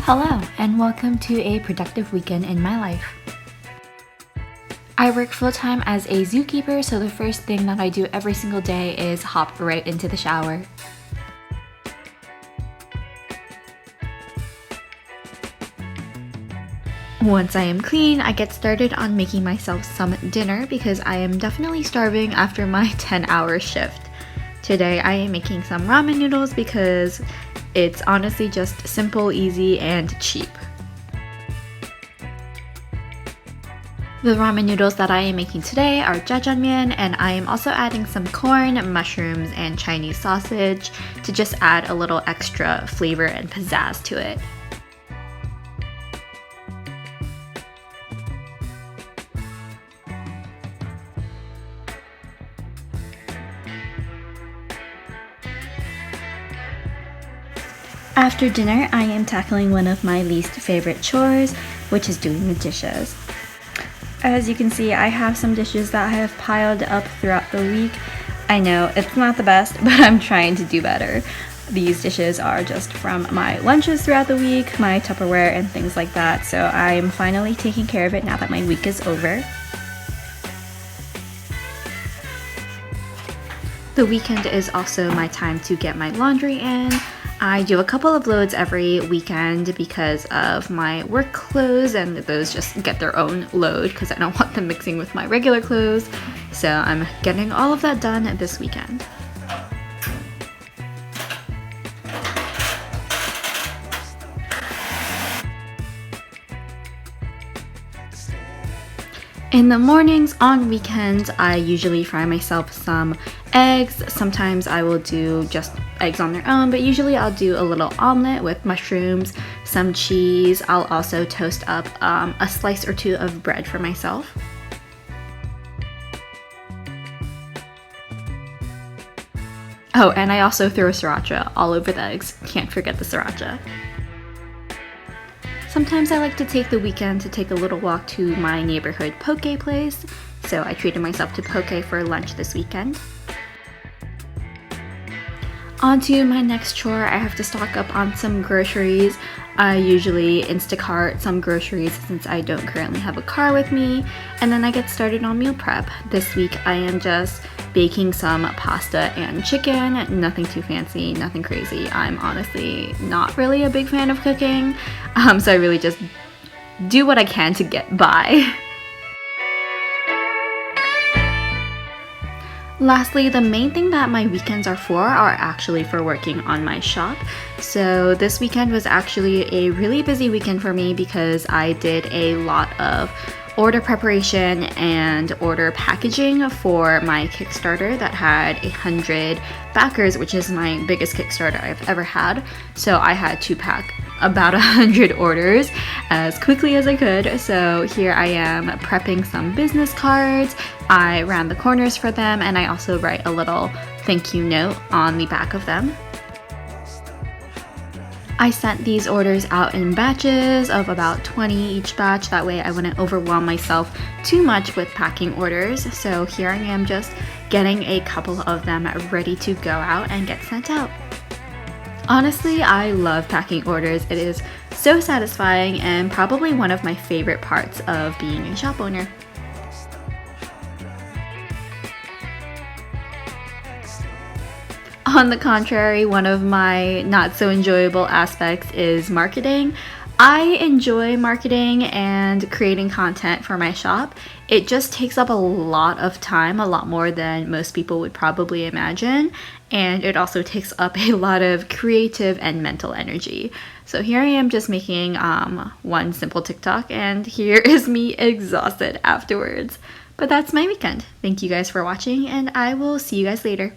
Hello, and welcome to a productive weekend in my life. I work full-time as a zookeeper, so the first thing that I do every single day is hop right into the shower. Once I am clean, I get started on making myself some dinner because I am definitely starving after my 10-hour shift. Today I am making some ramen noodles because it's honestly just simple, easy, and cheap. The ramen noodles that I am making today are jjajangmyeon, and I am also adding some corn, mushrooms, and Chinese sausage to just add a little extra flavor and pizzazz to it. After dinner, I am tackling one of my least favorite chores, which is doing the dishes. As you can see, I have some dishes that I have piled up throughout the week. I know it's not the best, but I'm trying to do better. These dishes are just from my lunches throughout the week, my Tupperware, and things like that, so I'm finally taking care of it now that my week is over. The weekend is also my time to get my laundry in. I do a couple of loads every weekend because of my work clothes, and those just get their own load because I don't want them mixing with my regular clothes. So I'm getting all of that done this weekend. In the mornings on weekends, I usually fry myself some eggs. Sometimes I will do just eggs on their own, but usually I'll do a little omelet with mushrooms, some cheese. I'll also toast up a slice or two of bread for myself. Oh, and I also throw sriracha all over the eggs. Can't forget the sriracha. Sometimes I like to take the weekend to take a little walk to my neighborhood poke place, so I treated myself to poke for lunch this weekend. On to my next chore, I have to stock up on some groceries. I usually Instacart some groceries since I don't currently have a car with me, and then I get started on meal prep. This week I am just baking some pasta and chicken, nothing too fancy, nothing crazy. I'm honestly not really a big fan of cooking, so I really just do what I can to get by. Lastly, the main thing that my weekends are actually for working on my shop. So this weekend was actually a really busy weekend for me because I did a lot of order preparation and order packaging for my Kickstarter that had 100 backers, which is my biggest Kickstarter I've ever had. So I had to pack about 100 orders as quickly as I could. So here I am prepping some business cards. I round the corners for them, and I also write a little thank you note on the back of them. I sent these orders out in batches of about 20 each batch. That way I wouldn't overwhelm myself too much with packing orders. So here I am just getting a couple of them ready to go out and get sent out. Honestly, I love packing orders. It is so satisfying and probably one of my favorite parts of being a shop owner. On the contrary, one of my not so enjoyable aspects is marketing. I enjoy marketing and creating content for my shop. It just takes up a lot of time, a lot more than most people would probably imagine, and it also takes up a lot of creative and mental energy. So here I am just making one simple TikTok, and here is me exhausted afterwards. But that's my weekend. Thank you guys for watching, and I will see you guys later.